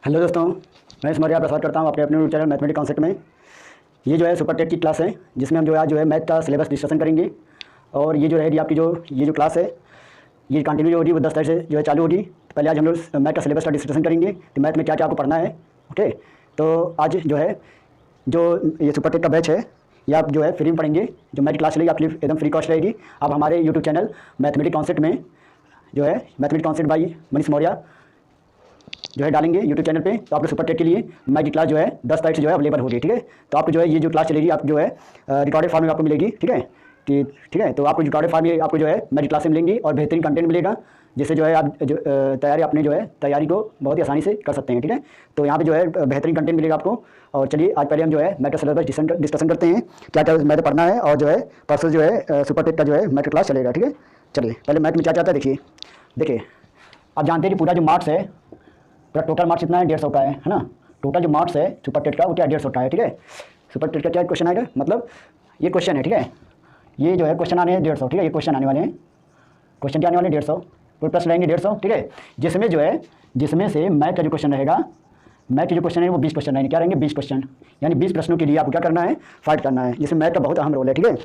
Hello दोस्तों, मैं मौर्य आपका स्वागत करता हूं अपने यूट्यूब चैनल मैथमेटिक्स कॉन्सेप्ट में। ये जो है सुपर टेट की क्लास है, जिसमें हम जो है आज जो है मैथ का सिलेबस डिस्कशन करेंगे। और ये जो रहेगी आपकी ये जो क्लास है, ये कंटिन्यू जो होगी वो 10 तारीख से जो है चालू होगी। तो पहले आज हम लोग मैथ का सिलेबस का डिस्कशन करेंगे कि मैथ में क्या क्या आपको पढ़ना है। ओके, तो आज जो है ये सुपर टेट का बैच है, ये आप जो है फ्री में पढ़ेंगे। जो मेरी क्लास चलेगी आपके लिए एकदम फ्री कॉस्ट रहेगी। आप हमारे यूट्यूब चैनल मैथमेटिक्स कॉन्सेप्ट में जो है mathematics concept by Manish Maurya जो है डालेंगे यूट्यूब चैनल पे। तो आपको सुपर टेट के लिए मैथ की क्लास जो है 10 तारीख से जो है अवेलेबल होगी। ठीक है, तो आपको जो है ये जो क्लास चलेगी आप जो है रिकॉर्डेड फॉर्म में आपको मिलेगी। ठीक है कि ठीक है, तो आपको रिकॉर्डेड फॉर्म में आपको जो है मेरी क्लास से मिलेंगी और बेहतरीन कंटेंट मिलेगा, जिससे जो है आप जो तैयारी को बहुत ही आसानी से कर सकते हैं। ठीक है, तो यहाँ पे जो है बेहतरीन कंटेंट मिलेगा आपको। और चलिए आज पहले हम जो है मैथ का सिलेबस डिस्कशन करते हैं, क्या क्या मैथ पढ़ना है। और जो है परसों जो है सुपर टेट का जो है मैथ का क्लास चलेगा। ठीक है, चलिए पहले मैथ में क्या चाहता है देखिए आप जानते हैं कि पूरा जो मार्क्स है, पूरा टोटल मार्क्स इतना है 150 का है ना। टोटल जो मार्क्स है सुपर टेट का वो क्या 150 का है। ठीक है, सुपर टेट का क्या क्वेश्चन आएगा, मतलब ये क्वेश्चन है। ठीक है, ये जो है क्वेश्चन आने हैं 150। ठीक है, ये क्वेश्चन आने वाले हैं, क्वेश्चन क्या आने वाले 150, कोई प्लस लाएंगे 150। ठीक है, जिसमें से मैथ का जो क्वेश्चन रहेगा, मैथ के जो क्वेश्चन है वो 20 क्वेश्चन रहेंगे। क्या रहेंगे 20 क्वेश्चन, यानी 20 प्रश्नों के लिए आपको क्या करना है, फाइट करना है। जिसमें मैथ का बहुत अहम रोल है। ठीक है,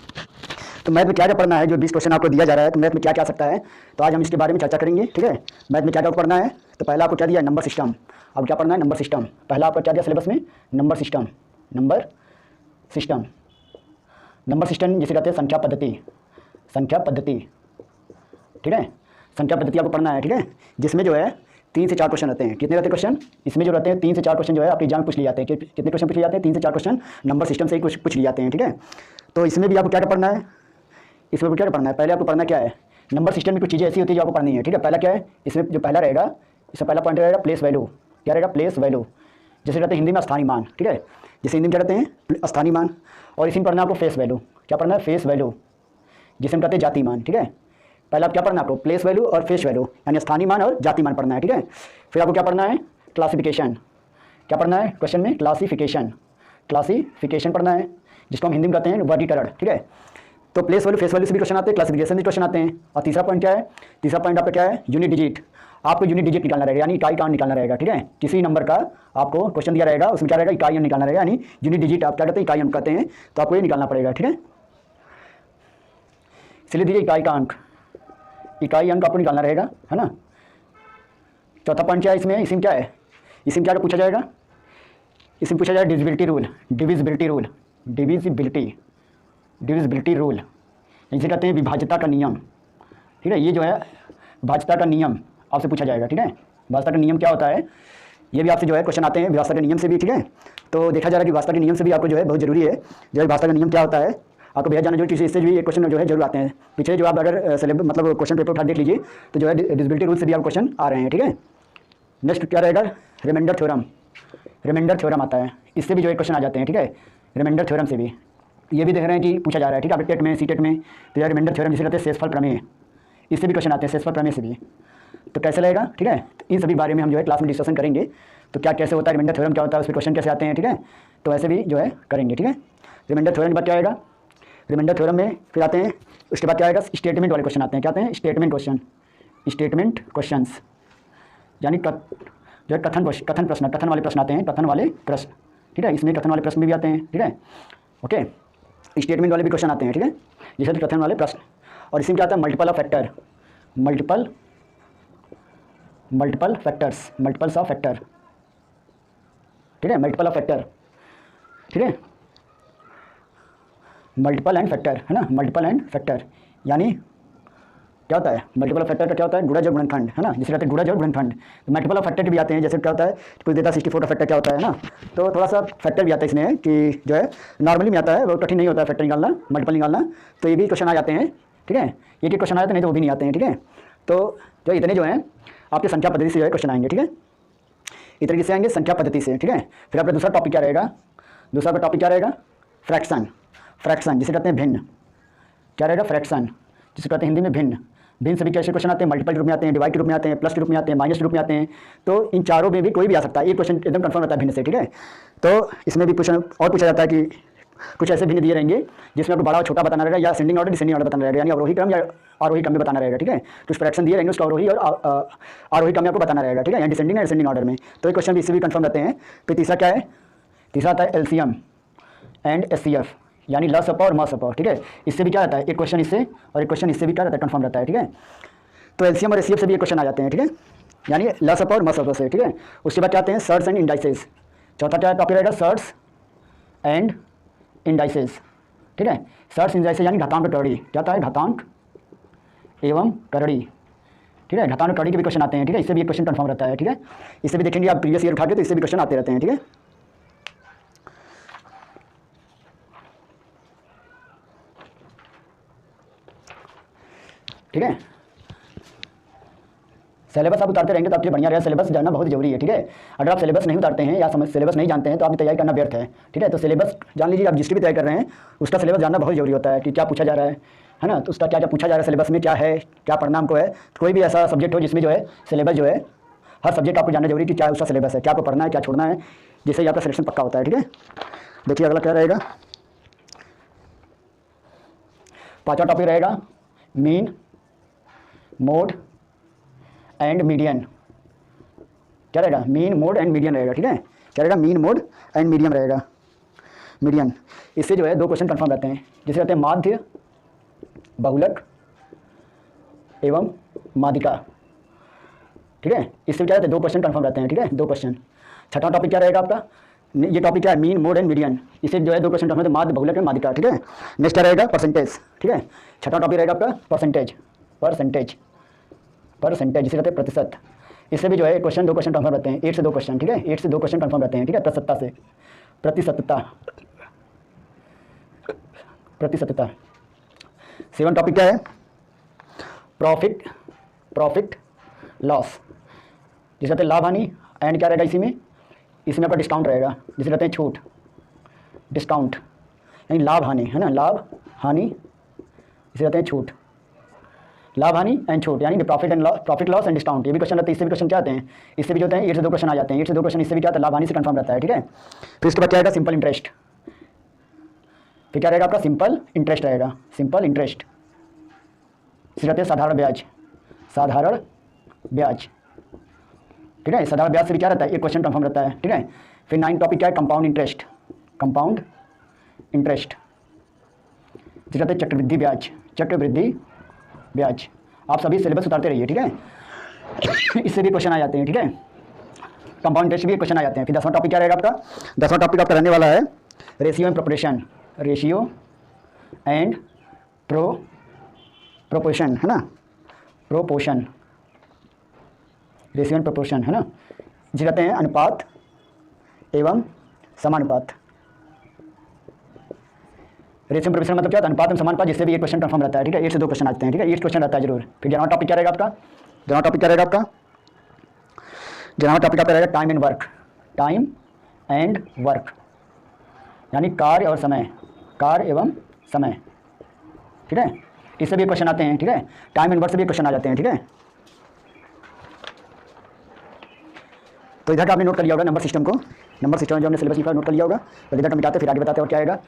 तो मैथ में क्या क्या पढ़ना है, जो 20 क्वेश्चन आपको दिया जा रहा है, तो मैथ में क्या क्या आ सकता है, तो आज हम इसके बारे में चर्चा करेंगे। ठीक है, मैथ में क्या क्या पढ़ना है, तो पहला आपको क्या दिया है, नंबर सिस्टम। अब क्या पढ़ना है, नंबर सिस्टम। पहला आपको क्या दिया सिलेबस में, नंबर सिस्टम। नंबर सिस्टम जिसे कहते हैं संख्या पद्धति। ठीक है, संख्या पद्धति आपको पढ़ना है। ठीक है, जिसमें जो है 3 से 4 क्वेश्चन रहते हैं। कितने रहते हैं क्वेश्चन, इसमें जो रहते हैं 3 से 4 क्वेश्चन जो है आपके एग्जाम में पूछ लिए जाते हैं। कितने क्वेश्चन पूछ लिए जाते हैं, 3 से 4 क्वेश्चन नंबर सिस्टम से ही कुछ पूछ लिए जाते हैं। ठीक है, तो इसमें भी आपको क्या पढ़ना है, इसमें क्या पढ़ना है, पहले आपको पढ़ना क्या है, नंबर सिस्टम में कुछ चीज़ें ऐसी होती है जो आपको पढ़नी है। ठीक है, पहला क्या है, इसमें जो पहला रहेगा, इसमें पहला पॉइंट रहेगा प्लेस वैल्यू। क्या रहेगा, प्लेस वैल्यू, जैसे कहते हैं हिंदी में स्थानीय मान। ठीक है, जैसे हिंदी में क्या कहते हैं, स्थानीय मान। और इसी में पढ़ना है आपको फेस वैल्यू। क्या पढ़ना है, फेस वैल्यू, जिसे हम कहते हैं जाति मान। ठीक है, पहले आप क्या पढ़ना है आपको, प्लेस वैल्यू और फेस वैल्यू, यानी स्थानीय मान और जाति मान पढ़ना है। ठीक है, फिर आपको क्या पढ़ना है, क्लासिफिकेशन। क्या पढ़ना है क्वेश्चन में, क्लासिफिकेशन पढ़ना है, जिसको हम हिंदी में कहते हैं वर्गीकरण। ठीक है, तो प्लेस वैल्यू फेस वैल्यू से भी क्वेश्चन आते हैं, क्लासिफिकेशन से क्वेश्चन आते हैं। और तीसरा पॉइंट क्या है, तीसरा पॉइंट आपका क्या है, यूनिट डिजिट। आपको यूनिट डिजिट निकालना रहेगा, यानी इकाई कांड निकालना रहेगा। ठीक है, किसी नंबर का आपको क्वेश्चन दिया रहेगा, उसमें क्या रहेगा, इकाई अंक निकालना रहेगा, यानी यूनिट डिजिट आप क्या कहते हैं, इकाई अंक कहते हैं, तो आपको ये निकालना पड़ेगा। ठीक है, इसलिए दीजिए इकाई अंक आपको निकालना रहेगा, है ना। चौथा पॉइंट क्या है इसमें, इसी में क्या है, इसी में क्या पूछा जाएगा, इसमें पूछा जाएगा डिविजिबिलिटी रूल, इसे कहते हैं विभाज्यता का नियम। ठीक है, ये जो है विभाज्यता का नियम आपसे पूछा जाएगा। ठीक है, विभाज्यता का नियम क्या होता है, ये भी आपसे जो है क्वेश्चन आते हैं विभाज्यता के नियम से भी। ठीक है, तो देखा जा रहा है कि विभाज्यता के नियम से भी आपको जो है बहुत जरूरी है, जो है विभाज्यता का नियम क्या होता है आपको भैया जाना जरूरी। इससे भी एक क्वेश्चन जो है जरूर आते हैं पीछे, जो आप अगर मतलब क्वेश्चन पेपर उठा देख लीजिए, तो जो है डिविजिबिलिटी रूल से भी आप क्वेश्चन आ रहे हैं। ठीक है, नेक्स्ट क्या रहेगा, रिमाइंडर थ्योरम आता है, इससे भी जो है क्वेश्चन आ जाते हैं। ठीक है, रिमाइंडर थ्योरम से भी ये भी देख रहे हैं कि पूछा जा रहा है। ठीक है, आपके टेट में, सी टेट में, तो यार रिमाइंडर थ्योरम जिसे कहते हैं शेषफल प्रमेय, इससे भी क्वेश्चन आते हैं, शेषफल प्रमेय से भी। तो कैसे रहेगा, ठीक है, तो इन सभी बारे में हम जो है क्लास में डिस्कशन करेंगे। तो क्या कैसे होता है, रिमाइंडर थ्योरम क्या होता है, उस पर क्वेश्चन कैसे आते हैं। ठीक है, तो ऐसे भी जो है करेंगे। ठीक है, रिमाइंडर थ्योरम के बाद क्या आएगा, रिमाइंडर थ्योरम में फिर आते हैं, उसके बाद क्या आएगा, स्टेटमेंट वाले क्वेश्चन आते हैं। क्या आते हैं, स्टेटमेंट क्वेश्चंस, यानी जो है कथन वाले प्रश्न आते हैं, कथन वाले प्रश्न। ठीक है, इसमें कथन वाले प्रश्न भी आते हैं। ठीक है, ओके, स्टेटमेंट वाले भी क्वेश्चन आते हैं। ठीक है, जैसे कथन वाले प्रश्न। और इसमें क्या आता है, मल्टीपल्स ऑफ फैक्टर। ठीक है, मल्टीपल ऑफ फैक्टर। ठीक है, मल्टीपल एंड फैक्टर, है ना, मल्टीपल एंड फैक्टर, यानी क्या होता है, मल्टीपल ऑफ फैक्टर का क्या होता है, गुणज और गुणनखंड, है ना, जिसे कहते हैं गुणज और गुणनखंड। तो मल्टीपल ऑफ फैक्टर भी आते हैं, जैसे क्या होता है, कुछ देता 64 फैक्टर क्या होता है ना। तो थोड़ा सा फैक्टर भी आता है इसमें, कि जो है नॉर्मली में आता है, वो कठिन नहीं होता है फैक्टर निकालना, मल्टीपल निकालना। तो ये भी क्वेश्चन आ जाते हैं। ठीक है, ये क्वेश्चन आते नहीं तो वो भी नहीं आते हैं। ठीक है, तो जो इतने जो हैं आपके संख्या पद्धति से जो है क्वेश्चन आएंगे। ठीक है, इतने किससे आएंगे, संख्या पद्धति से। ठीक है, फिर आपका दूसरा टॉपिक क्या रहेगा, दूसरा टॉपिक क्या रहेगा, फ्रैक्शन, जिसे कहते हैं भिन्न। क्या रहेगा, फ्रैक्शन, जिसे कहते हैं हिंदी में भिन्न। से भी कैसे क्वेश्चन आते हैं, मल्टीपल के रूप में आते हैं, डिवाइड के रूप में आते हैं, प्लस के रूप में आते हैं, माइनस के रूप में आते हैं। तो इन चारों में भी कोई भी आ सकता है, एक क्वेश्चन एकदम कंफर्म रहता है भिन्न से। ठीक है, तो इसमें भी क्वेश्चन और पूछा जाता है कि कुछ ऐसे भिन्न दिए रहेंगे जिसमें आपको बड़ा और छोटा बताना रहेगा, या असेंडिंग ऑर्डर डिसेंडिंग ऑर्डर बताना रहेगा, यानी अवरोही क्रम या आरोही क्रम में बताना रहेगा। ठीक है, कुछ फ्रैक्शन दिए रहेंगे, उसका अवरोही और आरोही क्रम में आपको बताना रहेगा। ठीक है, या डिसेंडिंग या असेंडिंग ऑर्डर में। तो ये क्वेश्चन इससे भी कंफर्म रहते हैं। फिर तीसरा क्या है, तीसरा आता है एलसीएम एंड एचसीएफ, यानी लसअप और मसअप। ठीक है, इससे भी क्या रहता है, एक क्वेश्चन इससे और एक क्वेश्चन इससे भी क्या रहता है, कंफर्म रहता है। ठीक है, तो एलसीएम और एचसीएफ से भी एक क्वेश्चन आ जाते हैं। ठीक है, यानी लसअप और मसअप से। ठीक है, उसके बाद क्या आते हैं, सर्ट्स एंड इंडाइसेस। चौथा क्या टॉपिक रहेगा, सर्ट्स एंड इंडाइसेस। ठीक है, सर्ट्स इंडाइसेस यानी घातांक टर्डी। क्या होता है, घातांक एवं टर्डी। ठीक है, घातांक टर्डी के भी क्वेश्चन आते हैं। ठीक है, इससे भी एक क्वेश्चन कंफर्म रहता है। ठीक है, इससे भी देखेंगे आप प्रीवियस ईयर उठा के, तो इससे भी क्वेश्चन आते रहते हैं। ठीक है, ठीक है, सिलेबस आप उतारते रहेंगे तो आपके लिए बढ़िया रहेगा। सिलेबस जानना बहुत जरूरी है। ठीक है, अगर आप सिलेबस नहीं उतारते हैं या सिलेबस नहीं जानते हैं तो आपकी तैयारी करना व्यर्थ है। ठीक है, तो सिलेबस जान लीजिए। आप जिसकी भी तैयारी कर रहे हैं उसका सिलेबस जानना बहुत जरूरी होता है कि क्या पूछा जा रहा है ना, तो उसका क्या क्या पूछा जा रहा है, सिलेबस में क्या है, क्या पढ़ना हमको है। तो कोई भी ऐसा सब्जेक्ट हो जिसमें जो है सिलेबस जो है, हर सब्जेक्ट आपको जानना जरूरी कि क्या उसका सिलेबस है, क्या आपको पढ़ना है, क्या छोड़ना है, जिससे आपका सिलेक्शन पक्का होता है। ठीक है, देखिए अगला क्या रहेगा, पांचवा टॉपिक रहेगा मीन, मोड एंड मीडियन। क्या रहेगा, मीन, मोड एंड मीडियन रहेगा। ठीक है, क्या रहेगा, मीन, मोड एंड मीडियम रहेगा, मीडियन। इससे जो है दो क्वेश्चन कंफर्म रहते हैं, जिसे कहते हैं माध्य, बहुलक एवं माध्यिका। ठीक है, इससे क्या रहते हैं, दो क्वेश्चन कंफर्म रहते हैं। ठीक है, दो क्वेश्चन। छठा टॉपिक क्या रहेगा आपका, ये टॉपिक क्या है, मीन, मोड एंड मीडियन। इससे जो है दो क्वेश्चन कंफर्म रहते हैं, माध्य, बहुलक एवं माध्यिका। ठीक है, नेक्स्ट क्या रहेगा, परसेंटेज। ठीक है, छठा टॉपिक रहेगा आपका परसेंटेज, परसेंटेज, परसेंटेज जिसे कहते हैं प्रतिशत। इससे भी जो है क्वेश्चन दो क्वेश्चन कंफर्म रहते हैं, 8 से 2 क्वेश्चन। ठीक है, 8 से 2 क्वेश्चन कंफर्म रहते हैं। ठीक है, प्रतिशतता से, प्रतिशतता, प्रतिशतता। 7 टॉपिक क्या है, प्रॉफिट, प्रॉफिट लॉस जिसे कहते हैं लाभ हानि। एंड क्या रहेगा इसमें आपका डिस्काउंट रहेगा, जिसे कहते हैं छूट, डिस्काउंट यानी लाभ हानि, है ना, लाभ हानि जिसे कहते हैं छूट, लाभ हानि एंड छूट, यानी profit and loss, profit loss and discount. ये भी क्वेश्चन रहते हैं। इससे भी क्वेश्चन क्या आते हैं, इससे भी जो होते हैं 8 से 2 क्वेश्चन आ जाते हैं। 8 से 2 क्वेश्चन इससे भी क्या आता है, लाभ हानि से कंफर्म रहता है। ठीक है, फिर इसके बाद क्या आएगा, सिंपल इंटरेस्ट। फिर क्या रहेगा आपका, सिंपल इंटरेस्ट रहेगा, सिंपल इंटरेस्ट इसे कहते हैं साधारण ब्याज, साधारण ब्याज। ठीक है, साधारण ब्याज से भी क्या रहता है, एक क्वेश्चन कंफर्म रहता है। ठीक है, फिर 9 टॉपिक क्या है, कंपाउंड इंटरेस्ट, कंपाउंड इंटरेस्ट जिसे कहते हैं चक्रवृद्धि ब्याज, चक्रवृद्धि ब्याज। आप सभी सिलेबस उतारते रहिए। ठीक है, इससे भी क्वेश्चन आ जाते हैं। ठीक है, कंपाउंड इंटरेस्ट भी क्वेश्चन आ जाते हैं। फिर 10वां टॉपिक क्या रहेगा आपका, 10वां टॉपिक आपका रहने वाला है ratio and proportion, ratio and proportion, है ना, प्रोपोर्शन, रेशियो एंड प्रोपोर्शन, है ना, जिसे कहते हैं अनुपात एवं समानुपात। रेशियो प्रोपोर्शन मतलब क्या होता है, अनुपात एवं समानुपात, जिससे भी एक क्वेश्चन कंफर्म रहता है। ठीक है, 8 से 2 क्वेश्चन आते हैं। ठीक है, 8 क्वेश्चन रहता है जरूर। फिर 11वां टॉपिक क्या रहेगा आपका, 11वां टॉपिक क्या रहेगा आपका, 11वां टॉपिक आपका रहेगा time and work, time and work यानी कार्य और समय, कार्य एवं समय। ठीक है, इससे भी क्वेश्चन आते हैं। ठीक है, टाइम एंड वर्क से भी क्वेश्चन आ जाते हैं। ठीक है, तो इधर का आपने नोट कर लिया होगा नंबर सिस्टम को, नंबर सिस्टम जो हमने सिलेबस लिखा नोट कर लिया होगा। तो इधर का मिटाते फिर आगे बताते और क्या आएगा।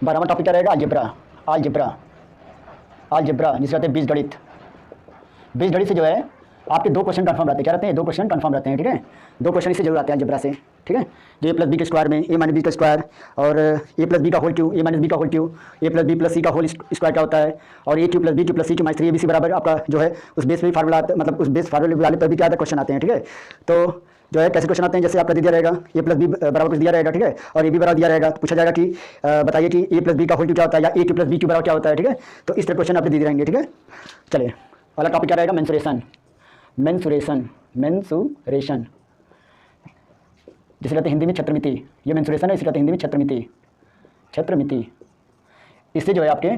बारहवां टॉपिक क्या रहेगा, अलजेब्रा, अलजेब्रा, अलजेब्रा जिसे कहते हैं बीजगणित। बीजगणित से जो है आपके दो क्वेश्चन कंफर्म रहते हैं। क्या रहते हैं, दो क्वेश्चन कंफर्म रहते हैं। ठीक है, दो क्वेश्चन इससे जरूर आते हैं अलजेब्रा से। ठीक है, जो ए प्लस बी के स्क्वायर में ए माइनस बी का स्क्वायर और ए प्लस बी का whole cube, A minus B का whole cube, A plus B plus C का होल स्क्वायर क्या होता है, और A cube plus C cube minus 3 ABC बराबर आपका जो है उस बेस पे भी फार्मूला, मतलब उस बेस फार्मूले वाले पर भी क्या क्वेश्चन आते हैं। ठीक है, तो जो है कैसे क्वेश्चन आते हैं, जैसे आपका दिया रहेगा ए प्लस बी बराबर कुछ दिया रहेगा। ठीक है, और ए बी बराबर दिया रहेगा, तो पूछा जाएगा कि बताइए कि ए प्लस बी का होल क्यू क्या होता है, या ए क्यू प्लस बी क्यू बराबर क्या होता है। ठीक है, तो इस तरह क्वेश्चन आपने दिए रहेंगे। ठीक है, चलिए वाला टॉपिक क्या रहेगा, मेंसुरेशन, मेंसुरेशन, मेंसुरेशन जिसे कहते हैं हिंदी में छत्रमिति। ये मेंसुरेशन है, इसे कहते हैं हिंदी में छत्रमिति, छत्रमिति। इससे जो है आपके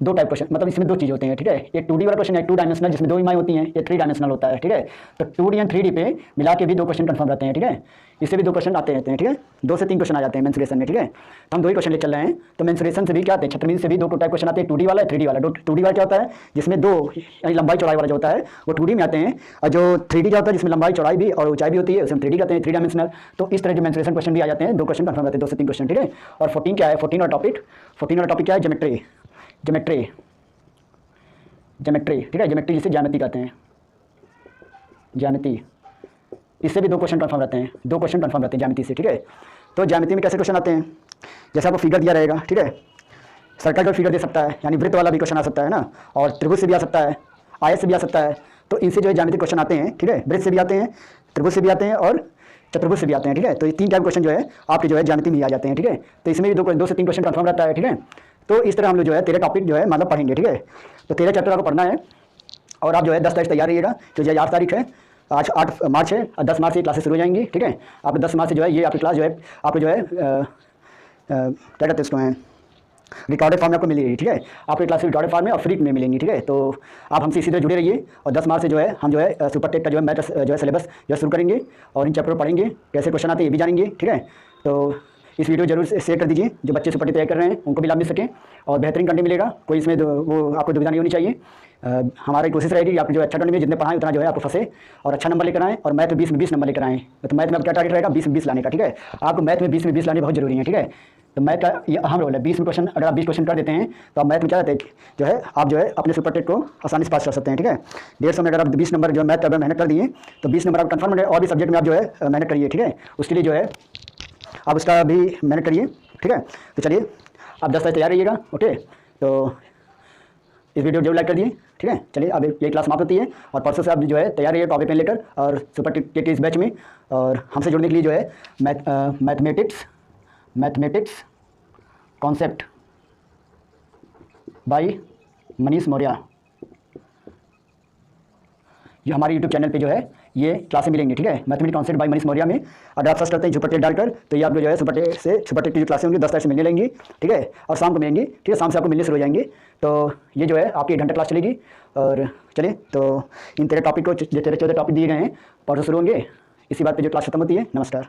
दो टाइप क्वेश्चन, मतलब इसमें दो चीज़ होते हैं, ठीक है। एक 2D वाला क्वेश्चन है 2 डायमेंशनल जिसमें दो इमाएँ होती हैं, ये 3 डायमेंशनल होता है, ठीक है। तो 2D एंड 3D पे मिला के भी 2 क्वेश्चन कंफर्म रहते हैं, ठीक है। इससे भी 2 क्वेश्चन आते रहते हैं, ठीक है। 2 से 3 क्वेश्चन आ जाते हैं मेंसुरेशन में, ठीक है। तो हम 2 ही क्वेश्चन ले चल रहे हैं। तो मेंसुरेशन से भी क्या आते हैं, छत्रमीज से भी 2 टाइप क्वेश्चन आते हैं, 2D वाला 3D वाला। 2D वाला क्या होता है, जिसमें 2 यानी लंबाई चौड़ाई वाला जो होता है वो 2D में आते हैं, और जो 3D जो होता है जिसमें लंबाई चौड़ाई भी और ऊंचाई भी होती है उसे हम 3D कहते हैं, 3 डायमेंशनल। तो इस तरह के मेंसुरेशन क्वेश्चन भी आ जाते हैं, 2 क्वेश्चन कंफर्म रहते हैं, 2 से 3 क्वेश्चन, ठीक है। और 14 क्या है, 14 वाला टॉपिक क्या है, ज्योमेट्री, ठीक है। ज्योमेट्री जिसे ज्यामिति कहते हैं, ज्यामिति। इससे भी 2 क्वेश्चन कंफर्म रहते हैं, 2 क्वेश्चन कंफर्म रहते हैं ज्यामिति से, ठीक है। तो ज्यामिति में कैसे क्वेश्चन आते हैं, जैसे आपको फिगर दिया रहेगा, ठीक है। सर्कल का फिगर दे सकता है, यानी वृत्त वाला भी क्वेश्चन आ सकता है ना, और त्रिभुज से भी आ सकता है, आयत से भी आ सकता है। तो इनसे जो है ज्यामिति क्वेश्चन आते हैं, ठीक है। वृत्त से भी आते हैं, त्रिभुज से भी आते हैं और चतुर्भुज से भी आते हैं, ठीक है। तो ये 3 टाइप क्वेश्चन जो है आपके जो है ज्यामिति में आ जाते हैं, ठीक है। तो इसमें भी 2 से 3 क्वेश्चन कंफर्म रहता है, ठीक है। तो इस तरह हम लोग जो है 13 टॉपिक जो है मतलब पढ़ेंगे, ठीक है। तो 13 चैप्टर आपको पढ़ना है, और आप जो है 10 तारीख तैयार रहिएगा। तो जो 8 तारीख है, आज 8 मार्च है, और 10 मार्च से क्लासेस शुरू हो जाएंगी, ठीक है। आप 10 मार्च से जो है ये आपकी क्लास जो है आपको जो है क्या कहते हैं इसको, है रिकॉर्डेड फॉर्म में आपको मिलेगी, ठीक है। आपकी क्लास रिकॉर्डेड फॉर्म में और फ्री में मिलेंगी, ठीक है। तो आप हमसे इसी तरह जुड़े रहिए, और 10 मार्च से जो है हम जो है सुपर टेट का जो है मैथ जो है सिलेबस जो है शुरू करेंगे, और इन चैप्टर पढ़ेंगे, कैसे क्वेश्चन आते हैं ये भी जानेंगे, ठीक है। तो इस वीडियो जरूर शेयर कर दीजिए, जो बच्चे सुपर टेट तैयार कर रहे हैं उनको भी लाभ मिल सके, और बेहतरीन कंटेंट मिलेगा, कोई इसमें वो आपको दुविधा नहीं होनी चाहिए। हमारी कोशिश रहेगी कि आप जो अच्छा करने में जितने पढ़ाएं उतना जो है आपको फंसे और अच्छा नंबर लेकर आएँ, और मैथ में 20 में 20 नंबर लेकर आएँ। तो मैथ में क्या टारगेट रहेगा, 20 में 20 लाने का, ठीक है। आपको मैथ में 20 में 20 लाने बहुत जरूरी है, ठीक है। तो मैथ का ये अहम रोल है। 20 में क्वेश्चन अगर आप 20 क्वेश्चन कर देते हैं तो आप मैथ में क्या रहते हैं जो है आप जो है अपने सुपर टेट को आसानी से पास कर सकते हैं, ठीक है। 150 में अगर आप 20 नंबर जो है मैथ का मेहनत कर दिए तो 20 नंबर आप कंफर्म है, और भी सब्जेक्ट में आप जो है मेहनत करिए, ठीक है। उसके लिए जो है आप उसका भी मेहनत करिए, ठीक है। तो चलिए आप 10 तारीख तैयार रहिएगा, ओके। तो इस वीडियो जरूर लाइक कर दिए, ठीक है। चलिए अब ये क्लास समाप्त होती है, और परसों से आप जो है तैयार रहिए कॉपी पेन लेकर, और सुपर टेट के इस बैच में। और हमसे जुड़ने के लिए जो है mathematics concept bye Manish Maurya, ये हमारे यूट्यूब चैनल पे जो है ये क्लासें मिलेंगी, ठीक है। Mathematics concept bye Manish Maurya में अगर आप सर्च करते हैं सुपर टेट डालकर, तो ये आपको जो है सुपर टेट की जो क्लासें होंगी 10 तारीख से मिलने लगेंगी, ठीक है। और शाम को मिलेंगी, ठीक है, शाम से आपको मिलने शुरू हो जाएंगे। तो ये जो है आपकी 1 घंटा क्लास चलेगी। और चलिए, तो इन 13 टॉपिक को, जो 13-14 टॉपिक दिए गए हैं परसों शुरू होंगे। इसी बात पर जो क्लास खत्म होती है। नमस्कार।